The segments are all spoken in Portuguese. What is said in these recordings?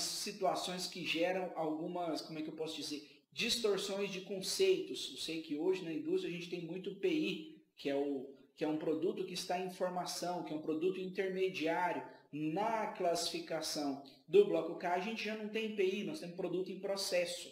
situações que geram algumas, como é que eu posso dizer, distorções de conceitos. Eu sei que hoje na indústria a gente tem muito PI, que é um produto que está em formação, que é um produto intermediário. Na classificação do bloco K, a gente já não tem PI, nós temos produto em processo,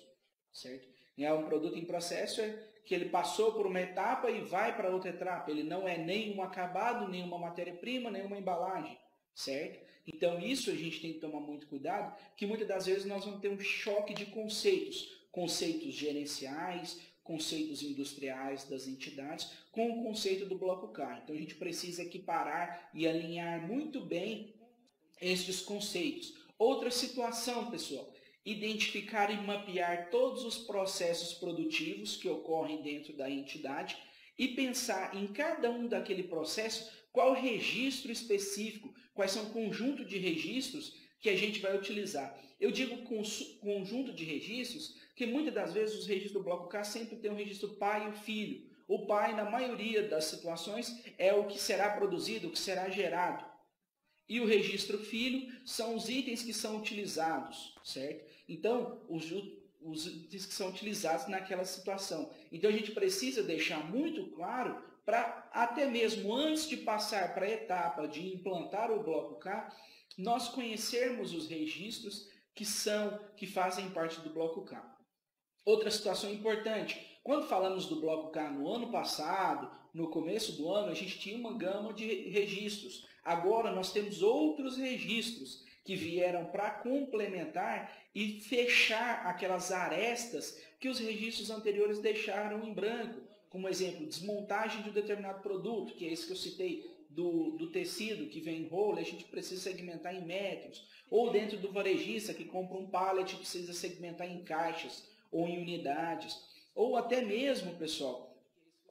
certo? E é um produto em processo que ele passou por uma etapa e vai para outra etapa. Ele não é nem um acabado, nem uma matéria-prima, nem uma embalagem, certo? Então isso a gente tem que tomar muito cuidado, que muitas das vezes nós vamos ter um choque de conceitos gerenciais, conceitos industriais das entidades, com o conceito do bloco K. Então a gente precisa equiparar e alinhar muito bem estes conceitos. Outra situação, pessoal, identificar e mapear todos os processos produtivos que ocorrem dentro da entidade e pensar em cada um daquele processo qual registro específico, quais são o conjunto de registros que a gente vai utilizar. Eu digo conjunto de registros, que muitas das vezes os registros do bloco K sempre tem um registro pai e filho. O pai, na maioria das situações, é o que será produzido, o que será gerado. E o registro filho são os itens que são utilizados, certo? Então, os itens que são utilizados naquela situação. Então, a gente precisa deixar muito claro para, até mesmo antes de passar para a etapa de implantar o bloco K, nós conhecermos os registros que fazem parte do bloco K. Outra situação importante, quando falamos do bloco K no ano passado, no começo do ano, a gente tinha uma gama de registros. Agora nós temos outros registros que vieram para complementar e fechar aquelas arestas que os registros anteriores deixaram em branco. Como exemplo, desmontagem de um determinado produto, que é esse que eu citei, do tecido que vem em rolo, a gente precisa segmentar em metros. Ou dentro do varejista que compra um pallet, precisa segmentar em caixas ou em unidades. Ou até mesmo, pessoal,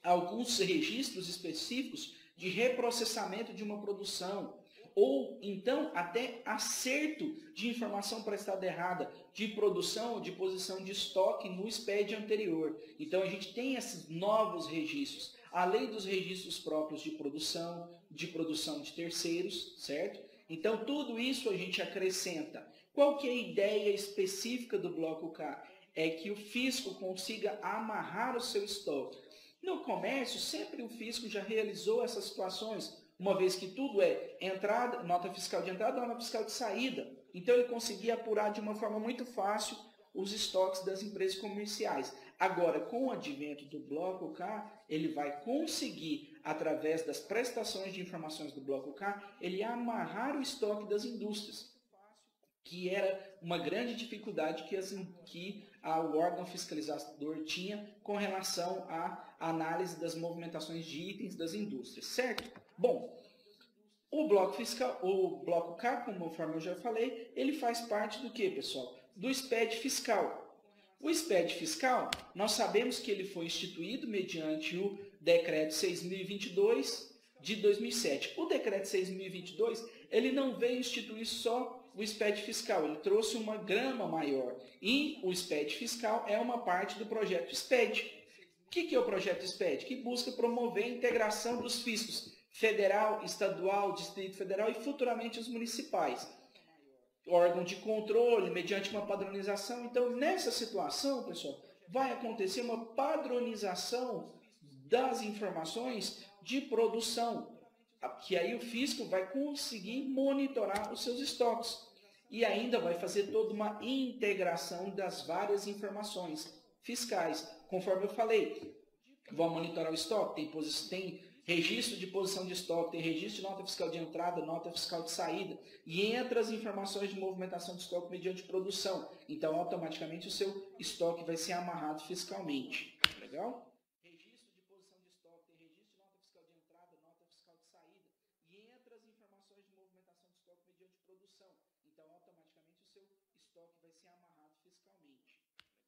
alguns registros específicos de reprocessamento de uma produção, ou então até acerto de informação prestada errada de produção ou de posição de estoque no SPED anterior. Então a gente tem esses novos registros, além dos registros próprios de produção de terceiros, certo? Então tudo isso a gente acrescenta. Qual que é a ideia específica do bloco K? É que o fisco consiga amarrar o seu estoque. No comércio, sempre o fisco já realizou essas situações, uma vez que tudo é entrada, nota fiscal de entrada, nota fiscal de saída. Então ele conseguia apurar de uma forma muito fácil os estoques das empresas comerciais. Agora, com o advento do bloco K, ele vai conseguir, através das prestações de informações do bloco K, ele amarrar o estoque das indústrias, que era uma grande dificuldade que o órgão fiscalizador tinha com relação à análise das movimentações de itens das indústrias, certo? Bom, o bloco K, conforme eu já falei, ele faz parte do que, pessoal? Do SPED fiscal. O SPED fiscal, nós sabemos que ele foi instituído mediante o Decreto 6.022 de 2007. O Decreto 6.022, ele não veio instituir só o SPED fiscal, ele trouxe uma grama maior. E o SPED fiscal é uma parte do projeto SPED. O que é o projeto SPED? Que busca promover a integração dos fiscos federal, estadual, Distrito Federal e futuramente os municipais. Órgão de controle, mediante uma padronização. Então, nessa situação, pessoal, vai acontecer uma padronização das informações de produção, que aí o fisco vai conseguir monitorar os seus estoques e ainda vai fazer toda uma integração das várias informações fiscais. Conforme eu falei, vai monitorar o estoque, tem registro de posição de estoque, tem registro de nota fiscal de entrada, nota fiscal de saída, e entra as informações de movimentação de estoque mediante produção. Então, automaticamente, o seu estoque vai ser amarrado fiscalmente. Legal? Então, automaticamente, o seu estoque vai ser amarrado fiscalmente. Legal?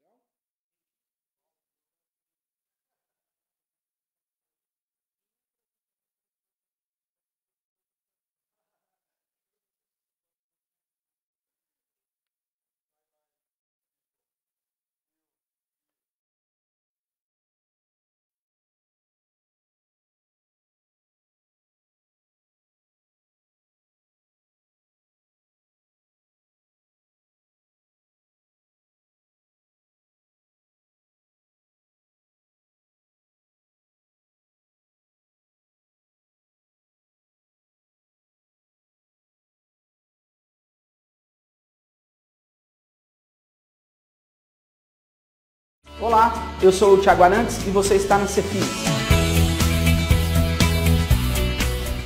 Olá, eu sou o Thiago Arantes e você está na Cefins.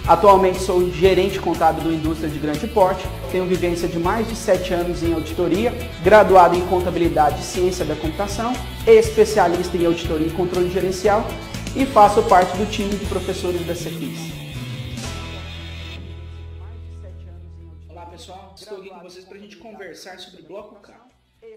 Atualmente sou gerente contábil do Indústria de Grande Porte, tenho vivência de mais de 7 anos em auditoria, graduado em contabilidade e ciência da computação, especialista em auditoria e controle gerencial e faço parte do time de professores da Cefins. Olá pessoal, estou aqui com vocês para a gente conversar sobre o Bloco K.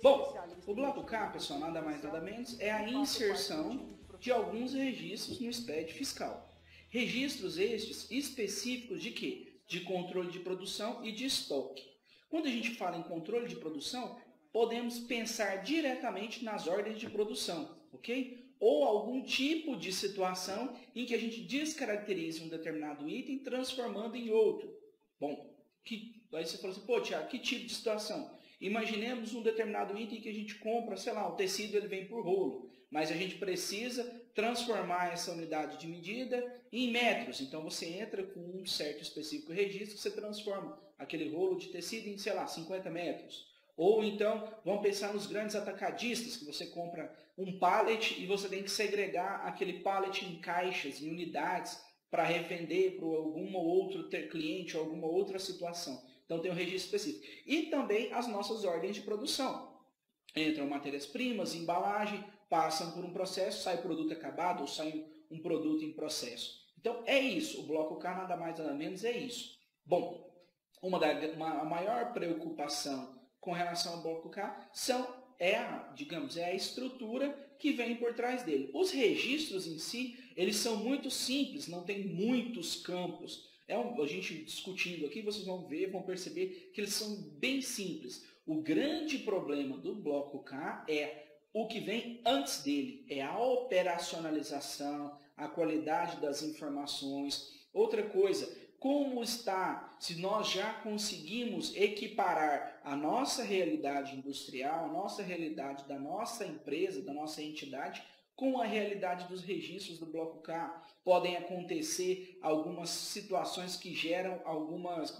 Bom, o Bloco K, pessoal, nada mais nada menos, é a inserção de alguns registros no SPED fiscal. Registros estes específicos de quê? De controle de produção e de estoque. Quando a gente fala em controle de produção, podemos pensar diretamente nas ordens de produção, ok? Ou algum tipo de situação em que a gente descaracterize um determinado item transformando em outro. Bom, aí você fala assim, pô, Thiago, que tipo de situação? Imaginemos um determinado item que a gente compra, sei lá, o tecido ele vem por rolo, mas a gente precisa transformar essa unidade de medida em metros. Então você entra com um certo específico registro que você transforma aquele rolo de tecido em, sei lá, 50 metros. Ou então, vamos pensar nos grandes atacadistas, que você compra um pallet e você tem que segregar aquele pallet em caixas, em unidades, para revender para algum outro cliente ou alguma outra situação. Então tem um registro específico. E também as nossas ordens de produção. Entram matérias-primas, embalagem, passam por um processo, sai produto acabado ou sai um produto em processo. Então é isso, o Bloco K nada mais nada menos é isso. Bom, a maior preocupação com relação ao Bloco K é a estrutura que vem por trás dele. Os registros em si, eles são muito simples, não tem muitos campos. A gente discutindo aqui, vocês vão ver, vão perceber que eles são bem simples. O grande problema do Bloco K é o que vem antes dele, é a operacionalização, a qualidade das informações. Outra coisa, como está, se nós já conseguimos equiparar a nossa realidade industrial, a nossa realidade da nossa empresa, da nossa entidade, com a realidade dos registros do Bloco K. Podem acontecer algumas situações que geram algumas,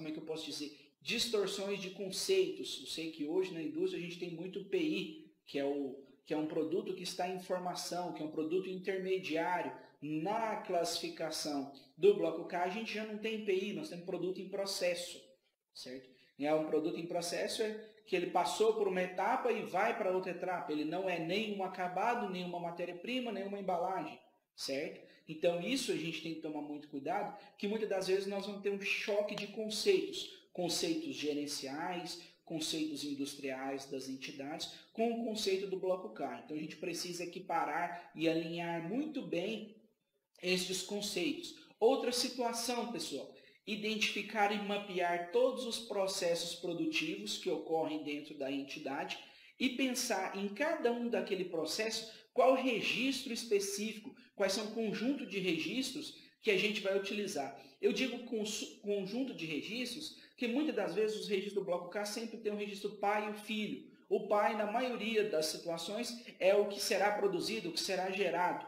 distorções de conceitos. Eu sei que hoje na indústria a gente tem muito PI, que é um produto que está em formação, que é um produto intermediário. Na classificação do Bloco K, a gente já não tem PI, nós temos produto em processo, certo? E um produto em processo que ele passou por uma etapa e vai para outra etapa. Ele não é nem um acabado, nem uma matéria-prima, nem uma embalagem, certo? Então isso a gente tem que tomar muito cuidado, que muitas das vezes nós vamos ter um choque de conceitos. Conceitos gerenciais, conceitos industriais das entidades, com o conceito do Bloco K. Então a gente precisa equiparar e alinhar muito bem estes conceitos. Outra situação, pessoal, identificar e mapear todos os processos produtivos que ocorrem dentro da entidade e pensar em cada um daquele processo qual registro específico, quais são o conjunto de registros que a gente vai utilizar. Eu digo conjunto de registros, que muitas das vezes os registros do Bloco K sempre tem um registro pai e o filho. O pai, na maioria das situações, é o que será produzido, o que será gerado.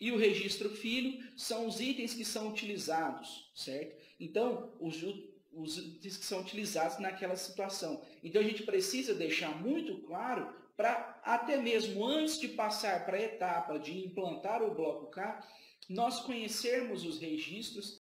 E o registro filho são os itens que são utilizados, certo? Então, os itens que são utilizados naquela situação. Então, a gente precisa deixar muito claro para, até mesmo antes de passar para a etapa de implantar o Bloco K, nós conhecermos os registros